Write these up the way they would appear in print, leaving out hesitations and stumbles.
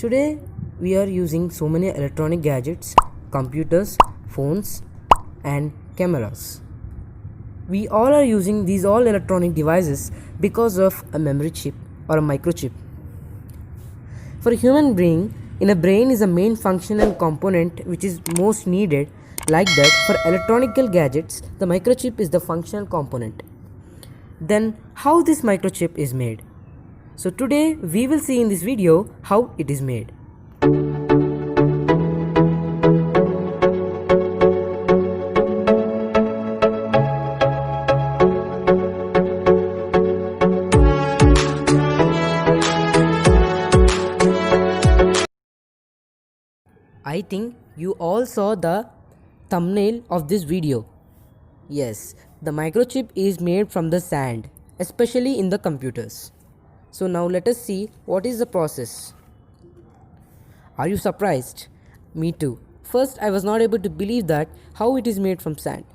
Today we are using so many electronic gadgets, computers, phones and cameras. We all are using these all electronic devices because of a memory chip or a microchip. For a human being, in a brain is a main functional component which is most needed. Like that, for electronic gadgets, the microchip is the functional component. Then how this microchip is made? So today we will see in this video how it is made. I think you all saw the thumbnail of this video. Yes, the microchip is made from the sand, especially in the computers. So now let us see what is the process. Are you surprised? Me too. First I was not able to believe that how it is made from sand.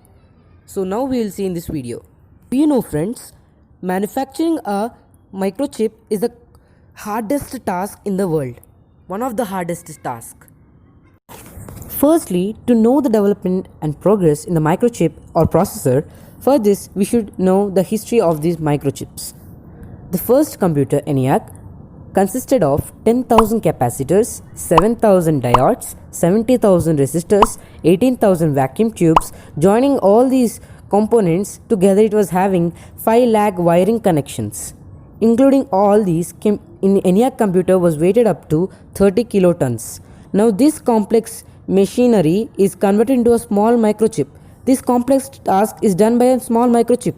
So now we will see in this video. Do you know friends, manufacturing a microchip is the hardest task in the world. One of the hardest tasks. Firstly, to know the development and progress in the microchip or processor, for this we should know the history of these microchips. The first computer ENIAC consisted of 10,000 capacitors, 7,000 diodes, 70,000 resistors, 18,000 vacuum tubes. Joining all these components together, it was having 5 lakh wiring connections. Including all these, in ENIAC computer was weighted up to 30 kilotons. Now this complex machinery is converted into a small microchip. This complex task is done by a small microchip.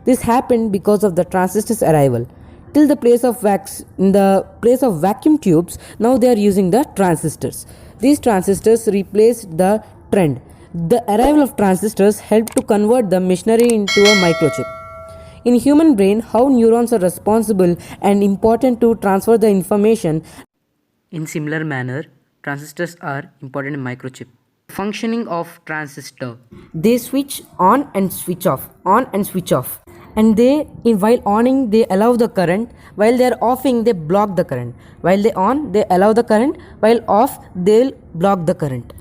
This happened because of the transistor's arrival. Till the place of in the place of vacuum tubes, now they are using the transistors. These transistors replaced the trend. The arrival of transistors helped to convert the machinery into a microchip. In human brain, how neurons are responsible and important to transfer the information. In similar manner, transistors are important in microchip. Functioning of transistor. They switch on and switch off, and while oning they allow the current, while they are offing they block the current. While they on they allow the current, while off they'll block the current.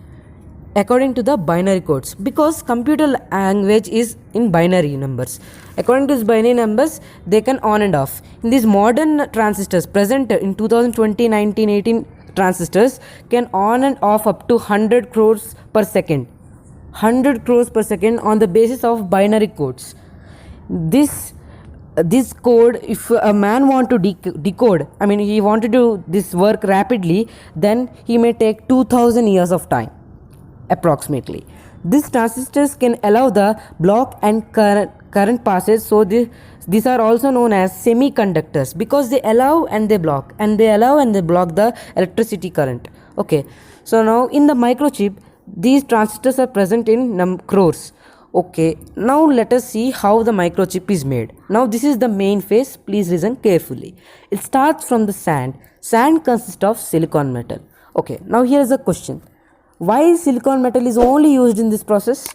According to the binary codes, because computer language is in binary numbers. According to these binary numbers, they can on and off. In these modern transistors present in 2020, 1918, transistors can on and off up to 100 crores per second. 100 crores per second on the basis of binary codes. This code, if a man want to decode, he want to do this work rapidly, then he may take 2000 years of time approximately. These transistors can allow the block and current passage. So these are also known as semiconductors because they allow and they block, and they allow and they block the electricity current. Okay, so now in the microchip, these transistors are present in crores. Okay, now let us see how the microchip is made. Now this is the main phase. Please listen carefully. It starts from the sand. Sand consists of silicon metal. Okay, now here is a question. Why silicon metal is only used in this process?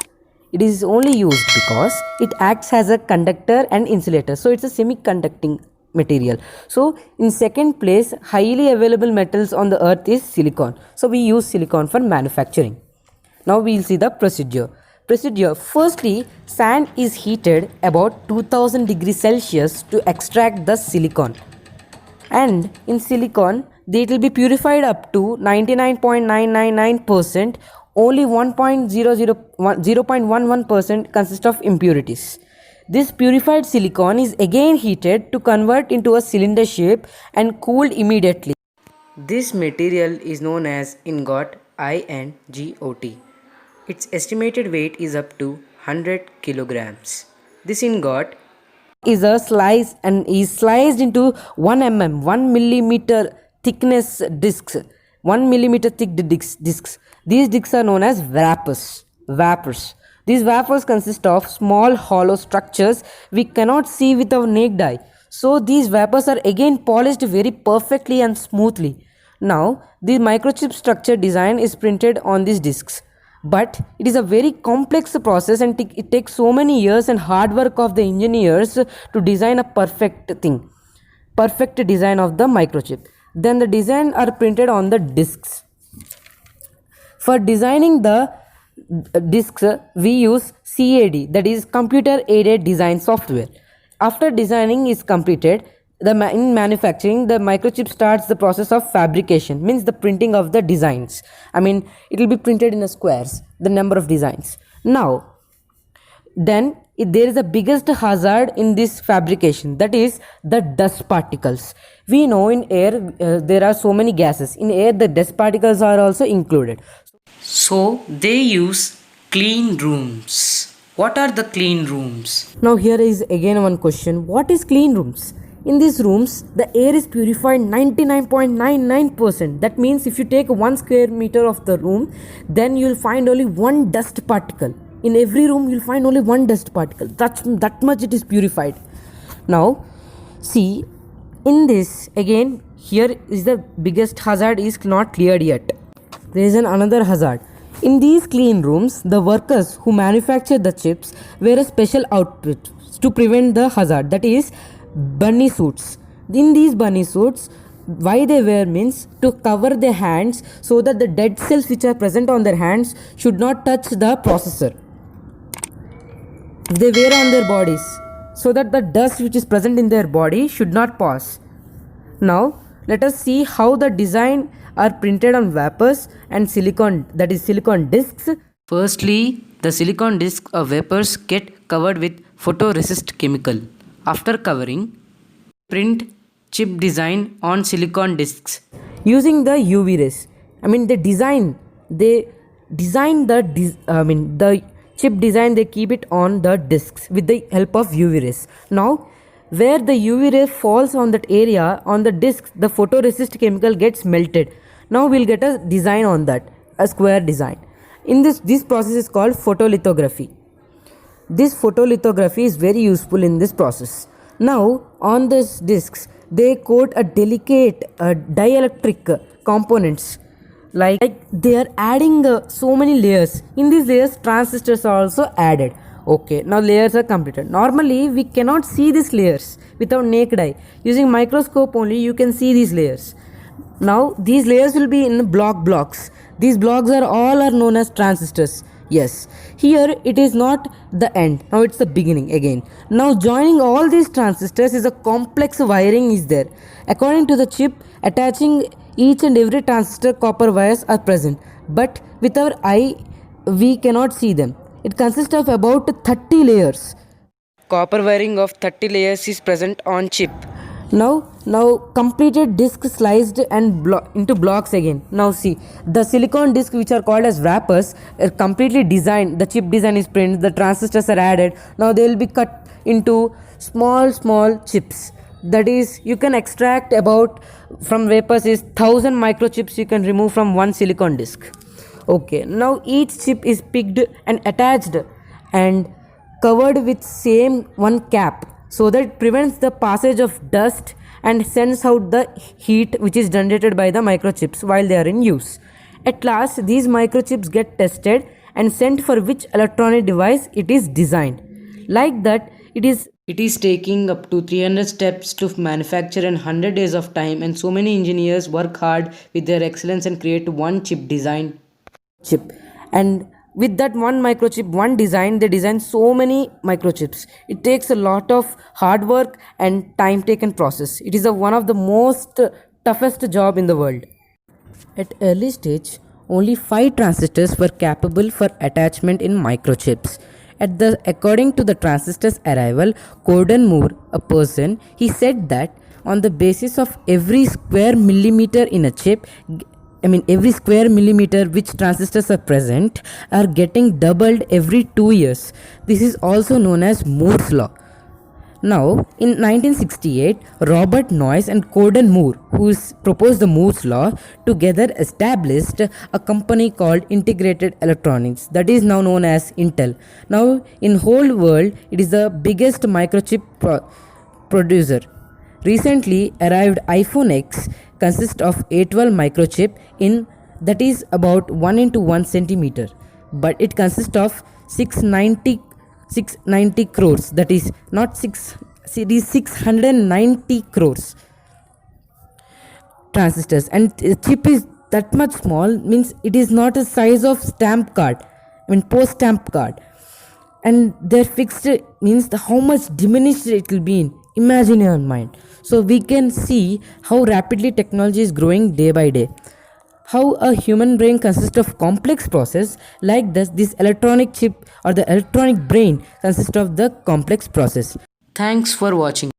It is only used because it acts as a conductor and insulator. So it's a semiconducting material. So in second place, highly available metals on the earth is silicon. So we use silicon for manufacturing. Now we will see the procedure. Firstly, sand is heated about 2000 degrees Celsius to extract the silicon. And in silicon, it will be purified up to 99.999%. Only 0.11% consists of impurities. This purified silicon is again heated to convert into a cylinder shape and cooled immediately. This material is known as ingot, INGOT. Its estimated weight is up to 100 kilograms. This ingot is sliced into 1 mm, 1 millimeter thickness discs, 1 millimeter thick discs. These discs are known as vapors. These vapors consist of small hollow structures we cannot see with our naked eye. So these vapors are again polished very perfectly and smoothly. Now the microchip structure design is printed on these discs. But it is a very complex process, and it takes so many years and hard work of the engineers to design a perfect design of the microchip. Then the design are printed on the discs. For designing the discs, we use CAD, that is computer aided design software. After designing is completed, in manufacturing, the microchip starts the process of fabrication, means the printing of the designs. It will be printed in a squares, the number of designs. Now, then there is the biggest hazard in this fabrication, that is the dust particles. We know in air there are so many gases. In air, the dust particles are also included. So they use clean rooms. What are the clean rooms? Now here is again one question. What is clean rooms? In these rooms, the air is purified 99.99%. That means if you take 1 square meter of the room, then you will find only one dust particle. In every room, you will find only one dust particle. That much it is purified. Now, see, in this, again, here is the biggest hazard is not cleared yet. There is another hazard. In these clean rooms, the workers who manufacture the chips wear a special outfit to prevent the hazard, that is bunny suits. In these bunny suits, why they wear means to cover their hands so that the dead cells which are present on their hands should not touch the processor. They wear on their bodies so that the dust which is present in their body should not pass. Now let us see how the design are printed on wafers and silicon, that is silicon discs. Firstly, the silicon discs or wafers get covered with photoresist chemical. After covering, print chip design on silicon discs using the UV rays. The chip design, they keep it on the discs with the help of UV rays. Now where the UV ray falls on that area on the disc, the photoresist chemical gets melted. Now we'll get a design on that, a square design. In this process is called photolithography. This photolithography is very useful in this process. Now on these discs, they coat a delicate dielectric components, like they are adding so many layers. In these layers, transistors are also added. Okay, now layers are completed. Normally we cannot see these layers without naked eye. Using microscope only you can see these layers. Now these layers will be in blocks. These blocks are all known as transistors. Yes, here it is not the end. Now it's the beginning again. Now joining all these transistors is a complex wiring is there. According to the chip, attaching each and every transistor copper wires are present, but with our eye we cannot see them. It consists of about 30 layers. Copper wiring of 30 layers is present on chip. Now completed disc sliced and into blocks again. Now see, the silicon disc which are called as wrappers are completely designed. The chip design is printed, the transistors are added. Now they will be cut into small chips. That is, you can extract about from wafers is 1000 microchips you can remove from one silicon disc. Okay, now each chip is picked and attached and covered with same one cap, so that it prevents the passage of dust and sends out the heat which is generated by the microchips while they are in use. At last, these microchips get tested and sent for which electronic device it is designed. Like that, it is taking up to 300 steps to manufacture in 100 days of time, and so many engineers work hard with their excellence and create one chip design. And with that one microchip, one design, they design so many microchips. It takes a lot of hard work and time taken process. It is one of the most toughest job in the world. At early stage, only 5 transistors were capable for attachment in microchips. According to the transistor's arrival, Gordon Moore, a person, he said that on the basis of every square millimeter in a chip, every square millimeter which transistors are present are getting doubled every 2 years. This is also known as Moore's law. Now, in 1968, Robert Noyce and Gordon Moore, who proposed the Moore's law, together established a company called Integrated Electronics, that is now known as Intel. Now, in whole world, it is the biggest microchip producer. Recently arrived iPhone X consists of A12 microchip that is about 1 into 1 centimeter, but it consists of 690 crores, that is not 6, it is 690 crores. transistors, and the chip is that much small, means it is not a size of stamp card, I mean post stamp card, and their fixed means how much diminished it will be in, imagine in your mind. So we can see how rapidly technology is growing day by day, how a human brain consists of complex process. Like this electronic chip or the electronic brain consists of the complex process. Thanks for watching.